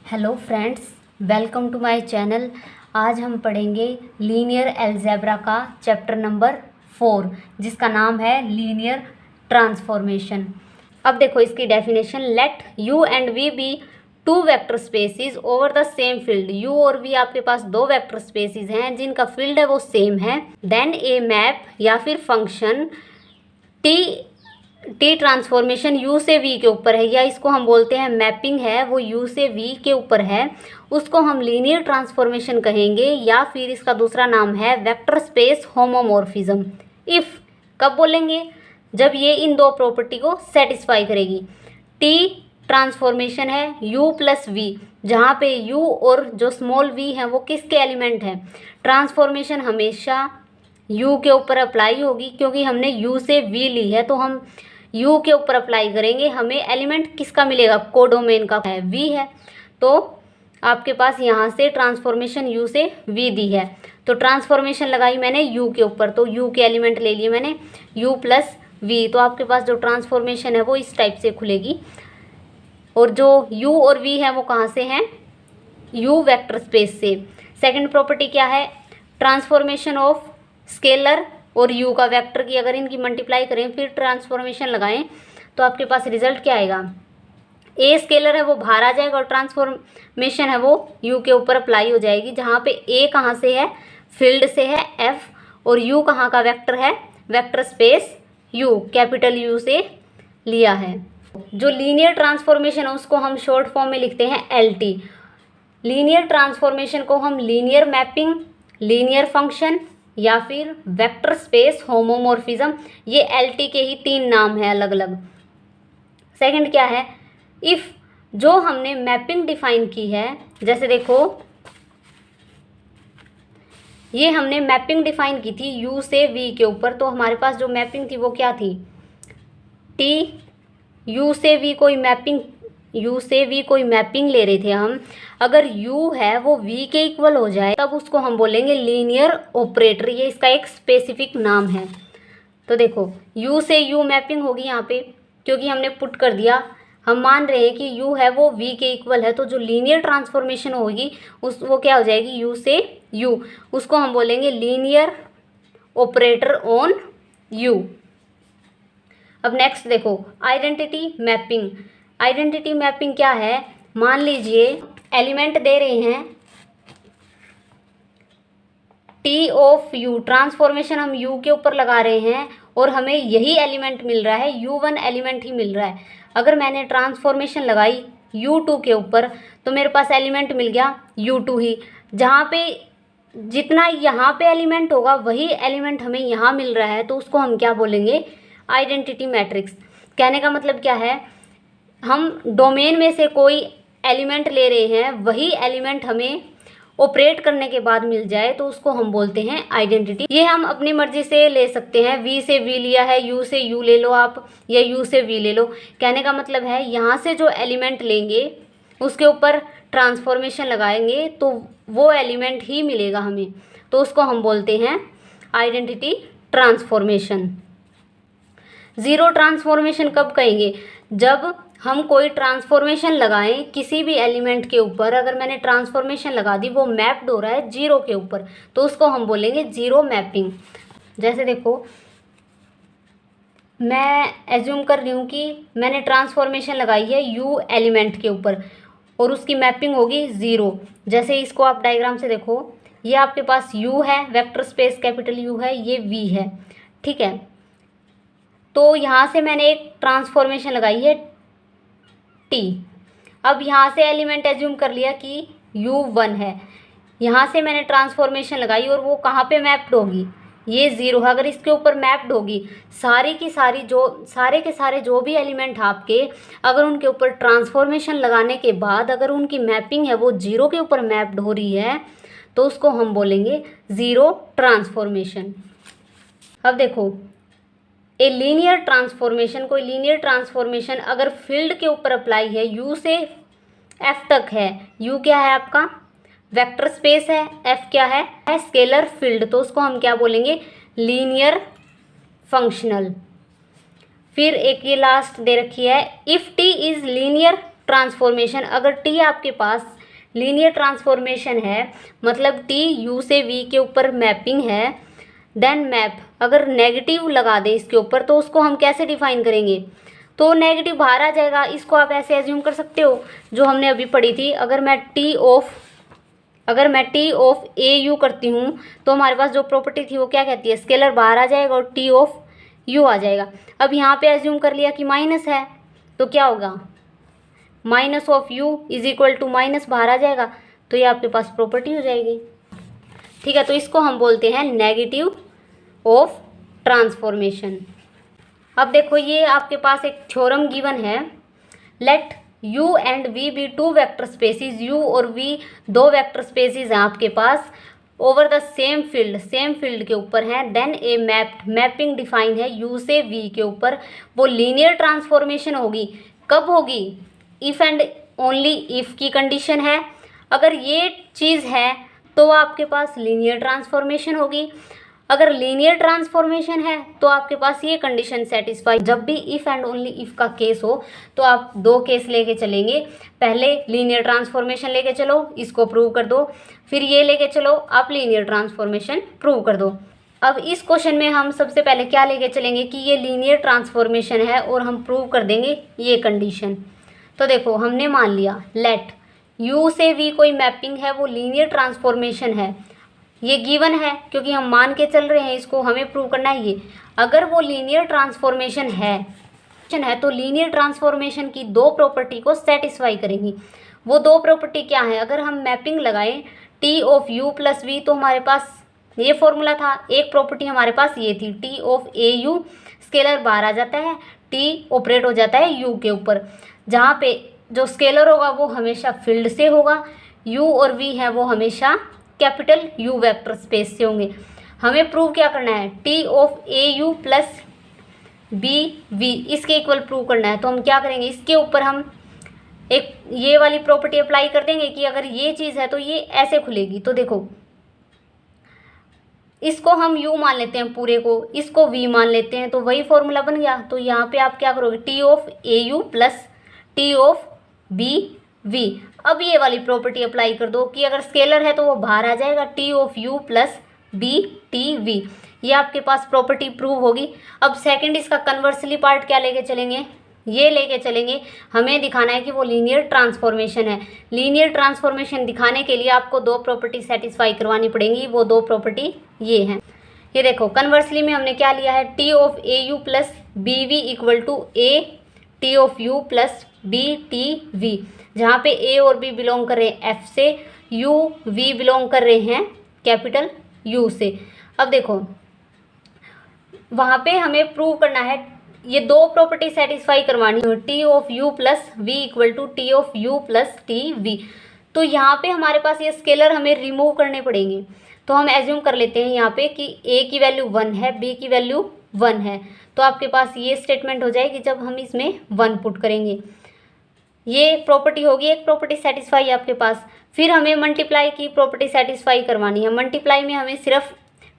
Hello friends, welcome to my channel. आज हम पढ़ेंगे लीनियर अलजेब्रा का चैप्टर नंबर 4 जिसका नाम है लीनियर ट्रांसफॉर्मेशन। अब देखो इसकी definition. Let u and v be two vector spaces over the same field. u और v आपके पास दो वेक्टर स्पेसिस हैं जिनका फील्ड है वो सेम है। देन ए मैप या फिर फंक्शन टी ट्रांसफॉर्मेशन u से v के ऊपर है, या इसको हम बोलते हैं मैपिंग है वो u से v के ऊपर है, उसको हम लीनियर ट्रांसफॉर्मेशन कहेंगे, या फिर इसका दूसरा नाम है वेक्टर स्पेस होमोमॉर्फिज्म। इफ़ कब बोलेंगे? जब ये इन दो प्रॉपर्टी को सेटिस्फाई करेगी। टी ट्रांसफॉर्मेशन है u प्लस v, जहाँ पे u और जो स्मॉल v है वो किसके एलिमेंट हैं। ट्रांसफॉर्मेशन हमेशा u के ऊपर अप्लाई होगी, क्योंकि हमने u से v ली है तो हम u के ऊपर अप्लाई करेंगे। हमें एलिमेंट किसका मिलेगा? कोडोमेन का है, v है। तो आपके पास यहाँ से ट्रांसफॉर्मेशन u से v दी है, तो ट्रांसफॉर्मेशन लगाई मैंने u के ऊपर, तो u के एलिमेंट ले लिए मैंने u प्लस v। तो आपके पास जो ट्रांसफॉर्मेशन है वो इस टाइप से खुलेगी। और जो u और v है वो कहाँ से हैं? u वेक्टर स्पेस से। सेकंड प्रॉपर्टी क्या है? ट्रांसफॉर्मेशन ऑफ स्केलर और u का वेक्टर की अगर इनकी मल्टीप्लाई करें फिर ट्रांसफॉर्मेशन लगाएं तो आपके पास रिजल्ट क्या आएगा? a स्केलर है वो बाहर आ जाएगा और ट्रांसफॉर्मेशन है वो u के ऊपर अप्लाई हो जाएगी, जहाँ पे a कहाँ से है? फील्ड से है f, और u कहाँ का वेक्टर है? Vector space u, capital U से लिया है। जो लीनियर ट्रांसफॉर्मेशन है उसको हम शॉर्ट फॉर्म में लिखते हैं LT। लीनियर ट्रांसफॉर्मेशन को हम लीनियर मैपिंग, लीनियर फंक्शन या फिर वेक्टर स्पेस होमोमॉर्फिज्म, ये LT के ही 3 नाम हैं अलग अलग। सेकंड क्या है? इफ़ जो हमने मैपिंग डिफाइन की है, जैसे देखो ये हमने मैपिंग डिफाइन की थी u से v के ऊपर, तो हमारे पास जो मैपिंग थी वो क्या थी? t u से v कोई मैपिंग ले रहे थे हम। अगर u है वो v के इक्वल हो जाए तब उसको हम बोलेंगे लीनियर ऑपरेटर, ये इसका एक स्पेसिफिक नाम है। तो देखो u से u मैपिंग होगी यहाँ पे, क्योंकि हमने पुट कर दिया, हम मान रहे हैं कि u है वो v के इक्वल है, तो जो लीनियर ट्रांसफॉर्मेशन होगी वो क्या हो जाएगी? u से u, उसको हम बोलेंगे लीनियर ऑपरेटर ऑन u। अब नेक्स्ट देखो आइडेंटिटी मैपिंग। आइडेंटिटी मैपिंग क्या है? मान लीजिए एलिमेंट दे रहे हैं टी ऑफ यू, ट्रांसफॉर्मेशन हम u के ऊपर लगा रहे हैं और हमें यही एलिमेंट मिल रहा है, u1 एलिमेंट ही मिल रहा है। अगर मैंने ट्रांसफॉर्मेशन लगाई u2 के ऊपर तो मेरे पास एलिमेंट मिल गया u2 ही, जहाँ पे जितना यहाँ पे एलिमेंट होगा वही एलिमेंट हमें यहाँ मिल रहा है, तो उसको हम क्या बोलेंगे? Identity matrix. कहने का मतलब क्या है? हम डोमेन में से कोई एलिमेंट ले रहे हैं, वही एलिमेंट हमें ऑपरेट करने के बाद मिल जाए तो उसको हम बोलते हैं आइडेंटिटी। ये हम अपनी मर्जी से ले सकते हैं, v से v लिया है, u से u ले लो आप, या u से v ले लो। कहने का मतलब है यहाँ से जो एलिमेंट लेंगे उसके ऊपर ट्रांसफॉर्मेशन लगाएंगे तो वो एलिमेंट ही मिलेगा हमें, तो उसको हम बोलते हैं आइडेंटिटी ट्रांसफॉर्मेशन। ज़ीरो ट्रांसफॉर्मेशन कब कहेंगे? जब हम कोई ट्रांसफॉर्मेशन लगाएं किसी भी एलिमेंट के ऊपर, अगर मैंने ट्रांसफॉर्मेशन लगा दी वो मैप्ड हो रहा है जीरो के ऊपर, तो उसको हम बोलेंगे जीरो मैपिंग। जैसे देखो मैं एज्यूम कर रही हूँ कि मैंने ट्रांसफॉर्मेशन लगाई है u एलिमेंट के ऊपर और उसकी मैपिंग होगी ज़ीरो। जैसे इसको आप डायग्राम से देखो, ये आपके पास u है, वेक्टर स्पेस कैपिटल U है, ये v है, ठीक है। तो यहाँ से मैंने एक ट्रांसफॉर्मेशन लगाई है t। अब यहाँ से एलिमेंट एज्यूम कर लिया कि u1 है, यहाँ से मैंने ट्रांसफॉर्मेशन लगाई और वो कहाँ पे मैप्ड होगी? ये ज़ीरो है। अगर इसके ऊपर मैप्ड होगी सारे के सारे जो भी एलिमेंट आपके, अगर उनके ऊपर ट्रांसफॉर्मेशन लगाने के बाद अगर उनकी मैपिंग है वो जीरो के ऊपर मैप्ड हो रही है तो उसको हम बोलेंगे ज़ीरो ट्रांसफॉर्मेशन। अब देखो ए लीनियर ट्रांसफॉर्मेशन, कोई लीनियर ट्रांसफॉर्मेशन अगर फील्ड के ऊपर अप्लाई है, u से f तक है, u क्या है आपका? वेक्टर स्पेस है, f क्या है? स्केलर फील्ड, तो उसको हम क्या बोलेंगे? Linear functional. फिर एक ये लास्ट दे रखी है, if t is linear transformation, अगर टी आपके पास लीनियर ट्रांसफॉर्मेशन है, मतलब टी यू से वी के ऊपर मैपिंग है, देन मैप अगर नेगेटिव लगा दे इसके ऊपर तो उसको हम कैसे डिफाइन करेंगे, तो नेगेटिव बाहर आ जाएगा। इसको आप ऐसे एज्यूम कर सकते हो जो हमने अभी पढ़ी थी, अगर मैं टी ऑफ ए यू करती हूँ तो हमारे पास जो प्रॉपर्टी थी वो क्या कहती है, स्केलर बाहर आ जाएगा और टी ऑफ यू आ जाएगा। अब यहाँ पे एज्यूम कर लिया कि माइनस है तो क्या होगा, minus of U is equal to minus बाहर आ जाएगा, तो ये आपके पास प्रॉपर्टी हो जाएगी। ठीक है, तो इसको हम बोलते हैं नेगेटिव ऑफ ट्रांसफॉर्मेशन। अब देखो ये आपके पास एक थ्योरम गिवन है, let u and v be two vector spaces, u और v दो वेक्टर स्पेसिस हैं आपके पास ओवर द सेम फील्ड के ऊपर हैं, देन ए मैपिंग डिफाइन है u से v के ऊपर, वो लीनियर ट्रांसफॉर्मेशन होगी। कब होगी, इफ़ एंड ओनली इफ़ की कंडीशन है, अगर ये चीज़ है तो आपके पास लीनियर ट्रांसफॉर्मेशन होगी। अगर लीनियर ट्रांसफॉर्मेशन है तो आपके पास ये कंडीशन सेटिस्फाई। जब भी इफ़ एंड ओनली इफ़ का केस हो तो आप दो केस लेके चलेंगे, पहले लीनियर ट्रांसफॉर्मेशन लेके चलो, इसको प्रूव कर दो, फिर ये लेके चलो, आप लीनियर ट्रांसफॉर्मेशन प्रूव कर दो। अब इस क्वेश्चन में हम सबसे पहले क्या लेके चलेंगे कि ये लीनियर ट्रांसफॉर्मेशन है और हम प्रूव कर देंगे ये कंडीशन। तो देखो हमने मान लिया लेट u से v कोई मैपिंग है, वो लीनियर ट्रांसफॉर्मेशन है, ये गिवन है क्योंकि हम मान के चल रहे हैं इसको, हमें प्रूव करना है ये। अगर वो लीनियर ट्रांसफॉर्मेशन है तो लीनियर ट्रांसफॉर्मेशन की दो प्रॉपर्टी को सेटिस्फाई करेगी। वो दो प्रॉपर्टी क्या है, अगर हम मैपिंग लगाएं T of U plus V तो हमारे पास ये फॉर्मूला था, एक प्रॉपर्टी हमारे पास ये थी T of A you, scalar बाहर आ जाता है, टी ऑपरेट हो जाता है यू के ऊपर, जहाँ पे जो स्केलर होगा वो हमेशा फील्ड से होगा, u और v है वो हमेशा कैपिटल U वेक्टर स्पेस से होंगे। हमें प्रूव क्या करना है, T of A U plus B V इसके इक्वल प्रूव करना है। तो हम क्या करेंगे, इसके ऊपर हम एक ये वाली प्रॉपर्टी अप्लाई कर देंगे कि अगर ये चीज़ है तो ये ऐसे खुलेगी। तो देखो इसको हम u मान लेते हैं पूरे को, इसको v मान लेते हैं, तो वही फॉर्मूला बन गया। तो यहाँ पे आप क्या करोगे, T of A U plus T of B V. अब ये वाली प्रॉपर्टी अप्लाई कर दो कि अगर स्केलर है तो वो बाहर आ जाएगा, T of U plus B T V, ये आपके पास प्रॉपर्टी प्रूव होगी। अब सेकंड इसका कन्वर्सली पार्ट क्या लेके चलेंगे, ये लेके चलेंगे, हमें दिखाना है कि वो लीनियर ट्रांसफॉर्मेशन है। लीनियर ट्रांसफॉर्मेशन दिखाने के लिए आपको दो प्रॉपर्टी सेटिस्फाई करवानी पड़ेंगी, वो दो प्रॉपर्टी ये हैं। ये देखो कन्वर्सली में हमने क्या लिया है, T of A U plus B V equal to A T of U plus B T V, जहाँ पे ए और बी बिलोंग कर रहे हैं एफ से, यू वी बिलोंग कर रहे हैं कैपिटल यू से। अब देखो वहाँ पे हमें प्रूव करना है, ये दो प्रॉपर्टी सेटिस्फाई करवानी है, T of U plus V equal to T of U plus T V. तो यहाँ पे हमारे पास ये स्केलर हमें रिमूव करने पड़ेंगे। तो हम एज्यूम कर लेते हैं यहाँ पे कि ए की वैल्यू 1 है, बी की वैल्यू 1 है, तो आपके पास ये स्टेटमेंट हो जाएगी जब हम इसमें 1 पुट करेंगे। ये प्रॉपर्टी होगी, एक प्रॉपर्टी सेटिस्फाई आपके पास। फिर हमें मल्टीप्लाई की प्रॉपर्टी सेटिस्फाई करवानी है। मल्टीप्लाई में हमें सिर्फ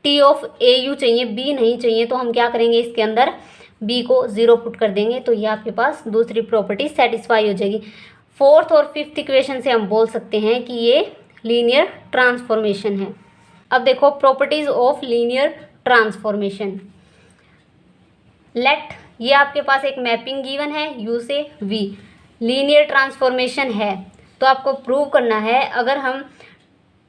टी ऑफ ए यू चाहिए, बी नहीं चाहिए, तो हम क्या करेंगे, इसके अंदर बी को 0 पुट कर देंगे, तो ये आपके पास दूसरी प्रॉपर्टी सेटिस्फाई हो जाएगी। फोर्थ और फिफ्थ इक्वेशन से हम बोल सकते हैं कि ये लीनियर ट्रांसफॉर्मेशन है। अब देखो properties of linear transformation. Let ये आपके पास एक मैपिंग गिवन है u से v, लीनियर ट्रांसफॉर्मेशन है, तो आपको प्रूव करना है अगर हम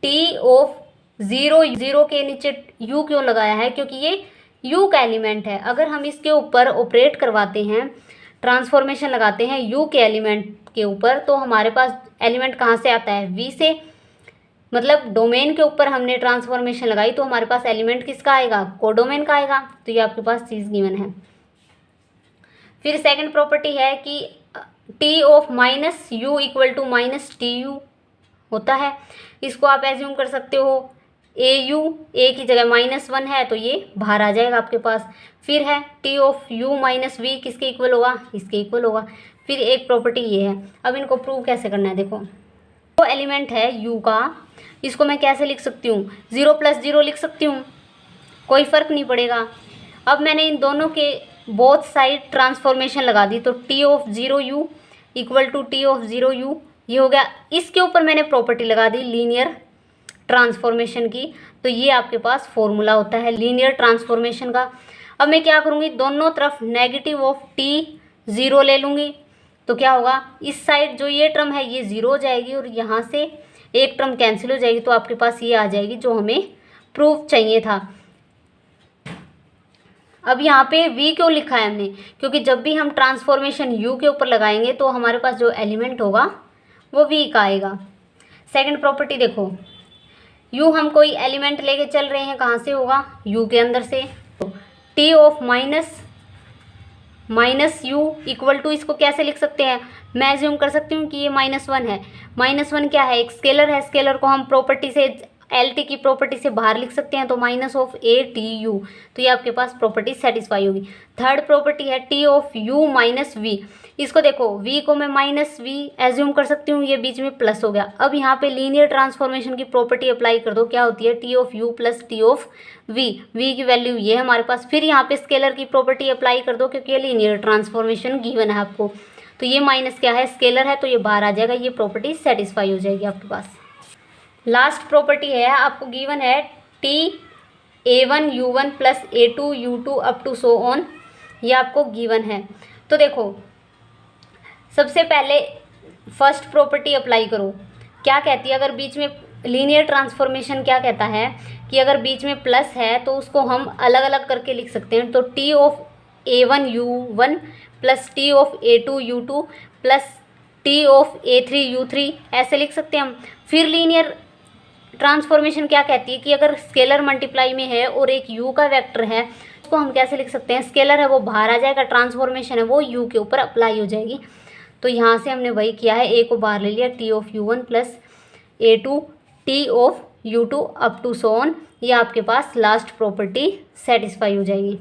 t ऑफ 0 के नीचे u क्यों लगाया है, क्योंकि ये u का एलिमेंट है। अगर हम इसके ऊपर ऑपरेट करवाते हैं, ट्रांसफॉर्मेशन लगाते हैं u के एलिमेंट के ऊपर, तो हमारे पास एलिमेंट कहाँ से आता है, v से, मतलब डोमेन के ऊपर हमने ट्रांसफॉर्मेशन लगाई तो हमारे पास एलिमेंट किसका आएगा, कोडोमेन का आएगा। तो ये आपके पास चीज़ गिवन है। फिर सेकंड प्रॉपर्टी है कि T of minus U equal to minus T U होता है। इसको आप एज्यूम कर सकते हो ए यू, ए की जगह -1 है तो ये बाहर आ जाएगा आपके पास। फिर है T of U minus V, किसके इक्वल होगा, इसके इक्वल होगा। फिर एक प्रॉपर्टी ये है। अब इनको प्रूव कैसे करना है, देखो तो एलिमेंट है u का, इसको मैं कैसे लिख सकती हूँ, 0 + 0 लिख सकती हूँ, कोई फ़र्क नहीं पड़ेगा। अब मैंने इन दोनों के बोथ साइड ट्रांसफॉर्मेशन लगा दी, तो T of 0 u equal to T of 0u, ये हो गया। इसके ऊपर मैंने प्रॉपर्टी लगा दी लीनियर ट्रांसफॉर्मेशन की, तो ये आपके पास फॉर्मूला होता है लीनियर ट्रांसफॉर्मेशन का। अब मैं क्या करूँगी, दोनों तरफ नेगेटिव ऑफ टी 0 ले लूँगी, तो क्या होगा, इस साइड जो ये टर्म है ये 0 हो जाएगी और यहाँ से एक टर्म कैंसिल हो जाएगी, तो आपके पास ये आ जाएगी जो हमें प्रूफ चाहिए था। अब यहाँ पे v क्यों लिखा है हमने, क्योंकि जब भी हम ट्रांसफॉर्मेशन u के ऊपर लगाएंगे तो हमारे पास जो एलिमेंट होगा वो v का आएगा। सेकंड प्रॉपर्टी देखो, u हम कोई एलिमेंट लेके चल रहे हैं, कहाँ से होगा, u के अंदर से। तो t of minus u equal to, इसको कैसे लिख सकते हैं, मैं एज्यूम कर सकती हूँ कि ये -1 है। -1 क्या है, एक स्केलर है, स्केलर को हम प्रॉपर्टी से LT की प्रॉपर्टी से बाहर लिख सकते हैं, तो -ATU, तो ये आपके पास प्रॉपर्टी सेटिस्फाई होगी। थर्ड प्रॉपर्टी है T of U minus V, इसको देखो V को मैं -V एज्यूम कर सकती हूँ, ये बीच में प्लस हो गया। अब यहाँ पे लीनियर ट्रांसफॉर्मेशन की प्रॉपर्टी अप्लाई कर दो, क्या होती है, T of U plus T of V, V की वैल्यू ये है हमारे पास। फिर यहाँ पे स्केलर की प्रॉपर्टी अप्लाई कर दो, क्योंकि ये लीनियर ट्रांसफॉर्मेशन गिवन है आपको, तो ये माइनस क्या है, स्केलर है, तो ये बाहर आ जाएगा, ये प्रॉपर्टी सेटिस्फाई हो जाएगी आपके पास। लास्ट प्रॉपर्टी है, आपको गिवन है A1U1 plus A2U2 up to so on, ये आपको गिवन है। तो देखो सबसे पहले फर्स्ट प्रॉपर्टी अप्लाई करो, क्या कहती है, अगर बीच में लीनियर ट्रांसफॉर्मेशन क्या कहता है कि अगर बीच में प्लस है तो उसको हम अलग अलग करके लिख सकते हैं, तो T of A1U1 plus T of A2U2 plus T of A3U3 ऐसे लिख सकते हैं हम। फिर लीनियर ट्रांसफॉर्मेशन क्या कहती है कि अगर स्केलर मल्टीप्लाई में है और एक u का वेक्टर है, उसको हम कैसे लिख सकते हैं, स्केलर है वो बाहर आ जाएगा, ट्रांसफॉर्मेशन है वो u के ऊपर अप्लाई हो जाएगी। तो यहाँ से हमने वही किया है, a को बाहर ले लिया, t of u1 plus A2 t of u2 up to so on, ये आपके पास लास्ट प्रॉपर्टी सेटिस्फाई हो जाएगी।